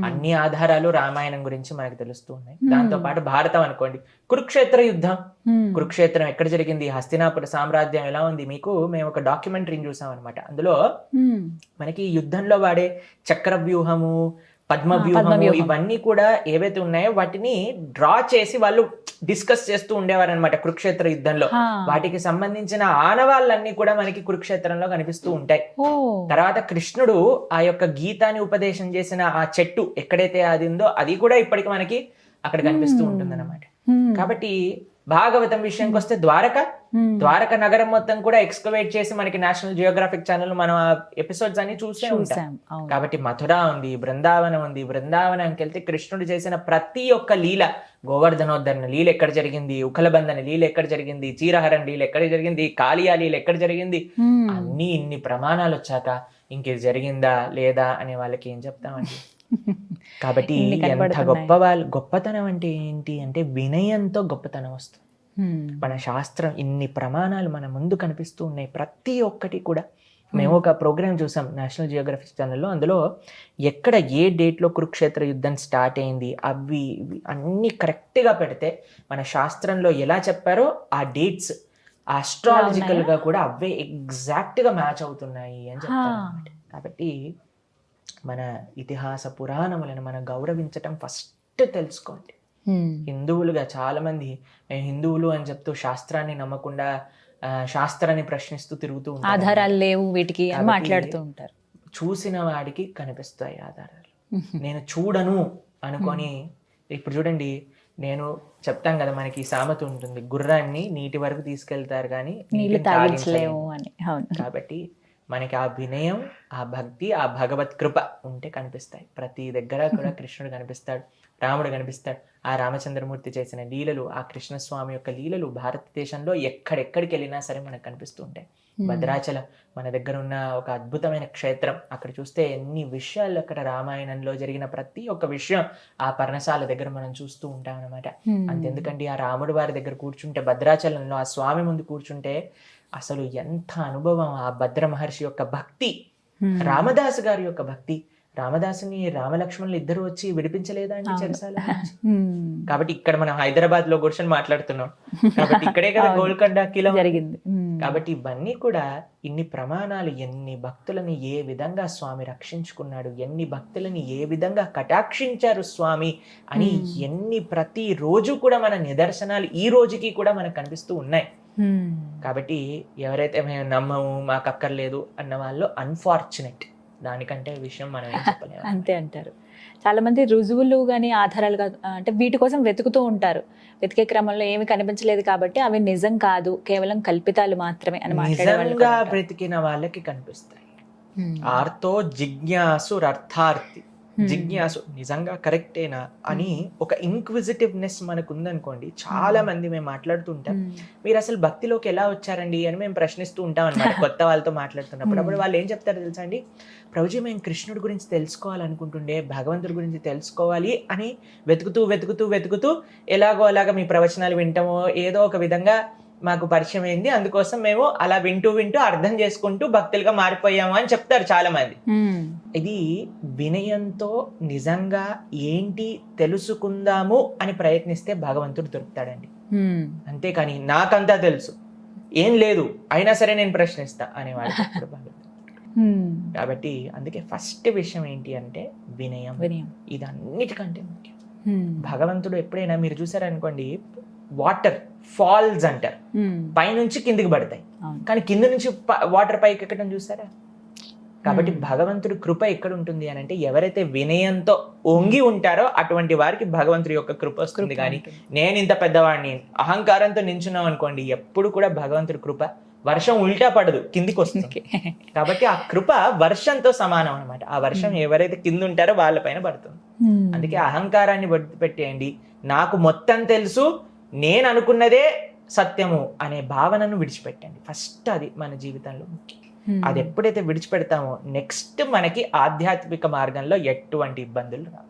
అన్ని ఆధారాలు రామాయణం గురించి మనకు తెలుస్తూ ఉన్నాయి. దాంతో పాటు భారతం అనుకోండి, కురుక్షేత్ర యుద్ధం, కురుక్షేత్రం ఎక్కడ జరిగింది, హస్తినాపుర సామ్రాజ్యం ఎలా ఉంది. మేము ఒక డాక్యుమెంటరీని చూసాం అనమాట. అందులో మనకి యుద్ధంలో వాడే చక్రవ్యూహము, పద్మవ్యూహము, ఇవన్నీ కూడా ఏవైతే ఉన్నాయో వాటిని డ్రా చేసి వాళ్ళు డిస్కస్ చేస్తూ ఉండేవారు అనమాట కురుక్షేత్ర యుద్ధంలో. వాటికి సంబంధించిన ఆనవాళ్ళన్నీ కూడా మనకి కురుక్షేత్రంలో కనిపిస్తూ ఉంటాయి. తర్వాత కృష్ణుడు ఆ యొక్క గీతాన్ని ఉపదేశం చేసిన ఆ చెట్టు ఎక్కడైతే అది ఉందో అది కూడా ఇప్పటికి మనకి అక్కడ కనిపిస్తూ ఉంటుంది అనమాట. కాబట్టి భాగవతం విషయానికి వస్తే ద్వారక నగరం మొత్తం కూడా ఎక్స్కవేట్ చేసి మనకి నేషనల్ జియోగ్రాఫిక్ ఛానల్ మనం ఆ ఎపిసోడ్స్ అన్ని చూసే ఉంటాం. కాబట్టి మథుర ఉంది, బృందావనం ఉంది. బృందావనంకి వెళ్తే కృష్ణుడు చేసిన ప్రతి ఒక్క లీల, గోవర్ధనోద్ధరణ లీల ఎక్కడ జరిగింది, ఉఖలబంధన లీల ఎక్కడ జరిగింది, చీరహరణ లీల ఎక్కడ జరిగింది, కాళియా లీల ఎక్కడ జరిగింది, అన్ని ఇన్ని ప్రమాణాలు వచ్చాక ఇంకేది జరిగిందా లేదా అనే వాళ్ళకి ఏం చెప్తామండి. కాబట్టి ఎంత గొప్పతనం అంటే ఏంటి అంటే వినయంతో గొప్పతనం వస్తుంది. మన శాస్త్రం ఇన్ని ప్రమాణాలు మన ముందు కనిపిస్తూ ఉన్నాయి. ప్రతి ఒక్కటి కూడా మేము ఒక ప్రోగ్రామ్ చూసాం నేషనల్ జియోగ్రఫిక్ ఛానల్లో. అందులో ఎక్కడ ఏ డేట్లో కురుక్షేత్ర యుద్ధం స్టార్ట్ అయింది అవి అన్ని కరెక్ట్గా పెడితే మన శాస్త్రంలో ఎలా చెప్పారో ఆ డేట్స్ ఆస్ట్రాలజికల్ గా కూడా అవే ఎగ్జాక్ట్ గా మ్యాచ్ అవుతున్నాయి అని చెప్తారు. కాబట్టి మన ఇతిహాస పురాణములను మనం గౌరవించటం ఫస్ట్ తెలుసుకోండి. హిందువులుగా చాలా మంది మేము హిందువులు అని చెప్తూ శాస్త్రాన్ని నమ్మకుండా శాస్త్రాన్ని ప్రశ్నిస్తూ తిరుగుతూ ఉంటారు.
ఆధారాలు లేవు వీటికి మాట్లాడుతూ ఉంటారు.
చూసిన వాడికి కనిపిస్తాయి ఆధారాలు. నేను చూడను అనుకొని, ఇప్పుడు చూడండి నేను చెప్తాం కదా, మనకి సామెత ఉంటుంది, గుర్రాన్ని నీటి వరకు తీసుకెళ్తారు కానీ నీళ్ళు తాగించలేము అని. కాబట్టి మనకి ఆ వినయం, ఆ భక్తి, ఆ భగవత్ కృప ఉంటే కనిపిస్తాయి. ప్రతి దగ్గర కూడా కృష్ణుడు కనిపిస్తాడు, రాముడు కనిపిస్తాడు. ఆ రామచంద్రమూర్తి చేసిన లీలలు, ఆ కృష్ణస్వామి యొక్క లీలలు భారతదేశంలో ఎక్కడెక్కడికి వెళ్ళినా సరే మనకు కనిపిస్తూ ఉంటాయి. భద్రాచలం మన దగ్గర ఉన్న ఒక అద్భుతమైన క్షేత్రం. అక్కడ చూస్తే ఎన్ని విషయాలు, అక్కడ రామాయణంలో జరిగిన ప్రతి ఒక్క విషయం ఆ పర్ణశాల దగ్గర మనం చూస్తూ ఉంటాం అనమాట. అంతెందుకండి, ఆ రాముడి వారి దగ్గర కూర్చుంటే, భద్రాచలంలో ఆ స్వామి ముందు కూర్చుంటే అసలు ఎంత అనుభవం. ఆ భద్ర మహర్షి యొక్క భక్తి, రామదాసు గారి యొక్క భక్తి. రామదాసుని రామలక్ష్మణులు ఇద్దరు వచ్చి విడిపించలేదా అండి చెరసాల నుంచి? కాబట్టి ఇక్కడ మనం హైదరాబాద్ లో కూర్చొని మాట్లాడుతున్నాం కాబట్టి ఇక్కడే కదా గోల్కొండ కిలో
జరిగింది.
కాబట్టి ఇవన్నీ కూడా ఇన్ని ప్రమాణాలు, ఎన్ని భక్తులని ఏ విధంగా స్వామి రక్షించుకున్నాడు, ఎన్ని భక్తులని ఏ విధంగా కటాక్షించారు స్వామి అని ఎన్ని ప్రతి రోజు కూడా మన నిదర్శనాలు ఈ రోజుకి కూడా మనకు కనిపిస్తూ ఉన్నాయి. కాబట్టి ఎవరైతే మేము నమ్మము, మాకు అక్కర్లేదు అన్న వాళ్ళు అన్ఫార్చునేట్. దానికంటే విషయం మనం ఏం చెప్పలేము.
అంతే అంటారు. చాలా మంది రుజువులు కానీ ఆధారాలుగా అంటే వీటి కోసం వెతుకుతూ ఉంటారు. వెతికే క్రమంలో ఏమి కనిపించలేదు కాబట్టి అవి నిజం కాదు, కేవలం కల్పితాలు మాత్రమే అని
నిజంగా బ్రతికిన వాళ్ళకి కనిపిస్తాయి. ఆర్తో జిజ్ఞాసు అర్థార్థి. జిజ్ఞాసు నిజంగా కరెక్టేనా అని ఒక ఇంక్విజిటివ్నెస్ మనకు ఉందనుకోండి. చాలా మంది మేము మాట్లాడుతుంటాం, మీరు అసలు భక్తిలోకి ఎలా వచ్చారండి అని మేము ప్రశ్నిస్తూ ఉంటాం అన్నమాట కొత్త వాళ్ళతో మాట్లాడుతున్నప్పుడు. అప్పుడు వాళ్ళు ఏం చెప్తారో తెలుసా అండి, ప్రభుజీ మేము కృష్ణుడి గురించి తెలుసుకోవాలనుకుంటుండే, భగవంతుడి గురించి తెలుసుకోవాలి అని వెతుకుతూ వెతుకుతూ వెతుకుతూ ఎలాగో అలాగా మీ ప్రవచనాలు వింటామో ఏదో ఒక విధంగా మాకు పరిచయం అయింది, అందుకోసం మేము అలా వింటూ వింటూ అర్థం చేసుకుంటూ భక్తులుగా మారిపోయాము అని చెప్తారు చాలా మంది. ఇది వినయంతో నిజంగా ఏంటి తెలుసుకుందాము అని ప్రయత్నిస్తే భగవంతుడు దొరుకుతాడండి. అంతేకాని నాకంతా తెలుసు, ఏం లేదు అయినా సరే నేను ప్రశ్నిస్తా అనేవాడు భగవంతుడు. కాబట్టి అందుకే ఫస్ట్ విషయం ఏంటి అంటే వినయం. ఇది అన్నిటికంటే ముఖ్యం. భగవంతుడు ఎప్పుడైనా మీరు చూసారనుకోండి, వాటర్ ఫాల్స్ అంటారు, పైనుంచి కిందికి పడతాయి, కానీ కింద నుంచి వాటర్ పైకి ఎక్కడం చూసారా? కాబట్టి భగవంతుడి కృప ఎక్కడ ఉంటుంది అని అంటే, ఎవరైతే వినయంతో ఒంగి ఉంటారో అటువంటి వారికి భగవంతుడి యొక్క కృప వస్తుంది. కానీ నేను ఇంత పెద్దవాడిని అహంకారంతో నించున్నాం అనుకోండి, ఎప్పుడు కూడా భగవంతుడి కృప వర్షం ఉల్టా పడదు, కిందికి వస్తుంది. కాబట్టి ఆ కృప వర్షంతో సమానం అనమాట. ఆ వర్షం ఎవరైతే కింద ఉంటారో వాళ్ళపైన పడుతుంది. అందుకే అహంకారాన్ని పెట్టేయండి, నాకు మొత్తం తెలుసు, నేను అనుకున్నదే సత్యము అనే భావనను విడిచిపెట్టండి. ఫస్ట్ అది మన జీవితంలో ముఖ్యం. అది ఎప్పుడైతే విడిచిపెడతామో నెక్స్ట్ మనకి ఆధ్యాత్మిక మార్గంలో ఎటువంటి ఇబ్బందులు రావు.